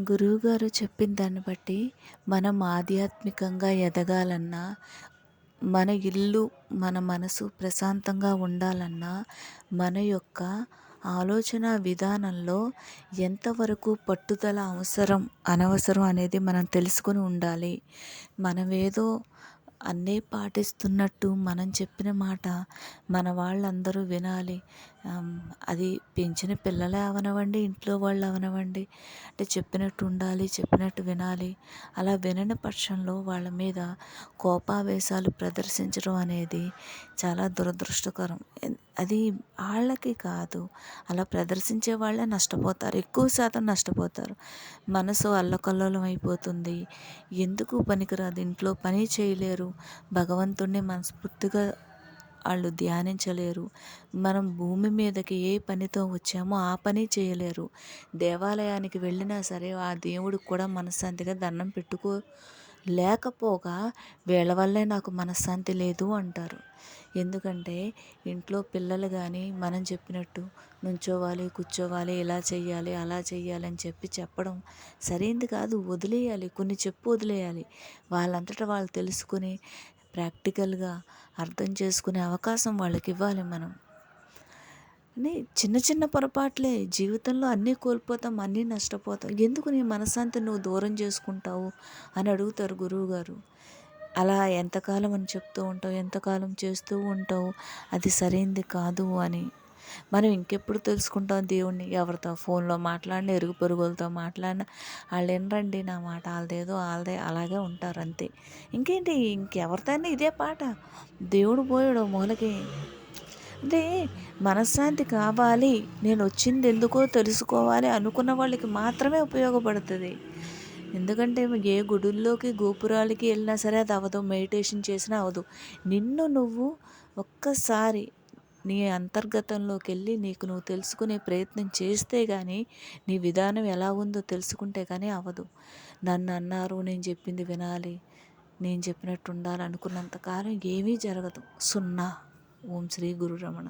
గురువుగారు చెప్పిన దాన్ని బట్టి మనం ఆధ్యాత్మికంగా ఎదగాలన్నా, మన ఇల్లు, మన మనసు ప్రశాంతంగా ఉండాలన్నా, మన యొక్క ఆలోచన విధానంలో ఎంతవరకు పట్టుదల అవసరం, అనవసరం అనేది మనం తెలుసుకొని ఉండాలి. మనమేదో అన్నీ పాటిస్తున్నట్టు మనం చెప్పిన మాట మన వాళ్ళందరూ వినాలి. ఆహ్, అది పెంచిన పిల్లలే అవనివ్వండి, ఇంట్లో వాళ్ళు అవనివ్వండి, అంటే చెప్పినట్టు ఉండాలి, చెప్పినట్టు వినాలి. అలా వినని పక్షంలో వాళ్ళ మీద కోపావేశాలు ప్రదర్శించడం అనేది చాలా దురదృష్టకరం. అది ఆళ్ళకి కాదు, అలా ప్రదర్శించే వాళ్ళే నష్టపోతారు, ఎక్కువ శాతం నష్టపోతారు. మనసు అల్లకల్లోలం అయిపోతుంది. ఎందుకు పనికిరాదు, ఇంట్లో పని చేయలేరు, భగవంతుణ్ణి మనస్ఫూర్తిగా వాళ్ళు ధ్యానించలేరు. మనం భూమి మీదకి ఏ పనితో వచ్చామో ఆ పని చేయలేరు. దేవాలయానికి వెళ్ళినా సరే ఆ దేవుడికి కూడా మనశ్శాంతిగా దండం పెట్టుకోలేకపోగా వీళ్ళ వల్లే నాకు మనశ్శాంతి లేదు అంటారు. ఎందుకంటే ఇంట్లో పిల్లలు కానీ మనం చెప్పినట్టు నుంచోవాలి, కూర్చోవాలి, ఇలా చెయ్యాలి, అలా చెయ్యాలి అని చెప్పడం సరైంది కాదు. వదిలేయాలి, కొన్ని చెప్పు వదిలేయాలి. వాళ్ళంతటా వాళ్ళు తెలుసుకుని ప్రాక్టికల్గా అర్థం చేసుకునే అవకాశం వాళ్ళకి ఇవ్వాలి మనం. అని చిన్న చిన్న పొరపాట్లే జీవితంలో అన్నీ కోల్పోతాం, అన్నీ నష్టపోతాం. ఎందుకు నీ మనశ్శాంతి నువ్వు దూరం చేసుకుంటావు అని అడుగుతారు గురువుగారు. అలా ఎంతకాలం అని చెప్తూ ఉంటావు, ఎంతకాలం చేస్తూ ఉంటావు, అది సరైంది కాదు అని. మనం ఇంకెప్పుడు తెలుసుకుంటాం దేవుణ్ణి? ఎవరితో ఫోన్లో మాట్లాడిన, ఇరుగు పొరుగులతో మాట్లాడిన వాళ్ళు వినరండి నా మాట, వాళ్ళదేదో వాళ్ళదే అలాగే ఉంటారు అంతే. ఇంకేంటి, ఇంకెవరితోనే ఇదే పాట. దేవుడు పోయాడు మూలకి. అంటే మనశ్శాంతి కావాలి, నేను వచ్చింది ఎందుకో తెలుసుకోవాలి అనుకున్న వాళ్ళకి మాత్రమే ఉపయోగపడుతుంది. ఎందుకంటే ఏ గుడుల్లోకి గోపురాలకి వెళ్ళినా సరే అది అవ్వదు, మెడిటేషన్ చేసినా అవ్వదు. నిన్ను నువ్వు ఒక్కసారి నీ అంతర్గతంలోకి వెళ్ళి నీకు నువ్వు తెలుసుకునే ప్రయత్నం చేస్తే కానీ, నీ విధానం ఎలా ఉందో తెలుసుకుంటే కానీ అవ్వదు. నన్ను అన్నారు, నేను చెప్పింది వినాలి, నేను చెప్పినట్టు ఉండాలి అనుకున్నంతకాలం ఏమీ జరగదు. సున్నా. ఓం శ్రీ గురు రమణ.